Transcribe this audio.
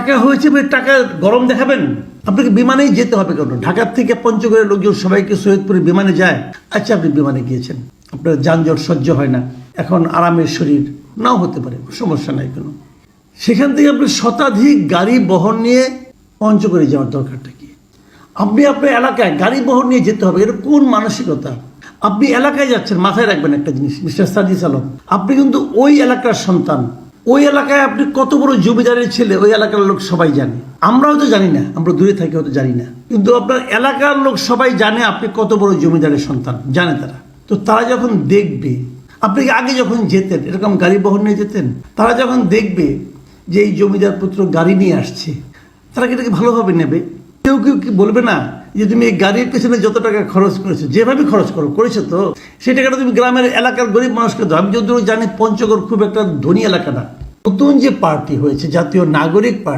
টাকা হয়েছে বলে টাকা গরম দেখাবেন? আপনাকে বিমানেই যেতে হবে কেন? ঢাকার থেকে পঞ্চগড়ের লোকজন সবাইকে সৈয়দপুরে বিমানে যায়। আচ্ছা, আপনি বিমানে গিয়েছেন, আপনার যানজট সহ্য হয় না, এখন আরামের শরীর নাও হতে পারে, সমস্যা নাই কোনো। সেখান থেকে আপনি শতাধিক গাড়ি বহন নিয়ে পঞ্চগড়ে যাওয়ার দরকারটা কি? আপনি আপনার এলাকায় গাড়ি বহন নিয়ে যেতে হবে, এটা কোন মানসিকতা? আপনি এলাকায় যাচ্ছেন, মাথায় রাখবেন একটা জিনিস মিস্টার সাজিস আলম, আপনি কিন্তু ওই এলাকার সন্তান। ওই এলাকায় আপনি কত বড় জমিদারের ছেলে ওই এলাকার লোক সবাই জানে। আমরা হয়তো জানি না, আমরা দূরে থাকি হয়তো জানি না, কিন্তু আপনার এলাকার লোক সবাই জানে আপনি কত বড় জমিদারের সন্তান, জানে তারা। তো তারা যখন দেখবে, আপনি আগে যখন যেতেন এরকম গাড়ি বহন নিয়ে যেতেন, তারা যখন দেখবে যে এই জমিদার পুত্র গাড়ি নিয়ে আসছে, তারা কি এটাকে ভালোভাবে নেবে? কেউ কেউ কি বলবে না যে তুমি এই গাড়ির পেছনে যত টাকা খরচ করেছো, যেভাবে খরচ করেছো তো সেই টাকাটা তুমি গ্রামের এলাকার গরিব মানুষকে দাও। আমি যদিও জানি পঞ্চগড় খুব একটা ধনী এলাকা না। নতুন যে পার্টি হয়েছে, জাতীয় নাগরিক পার্টি,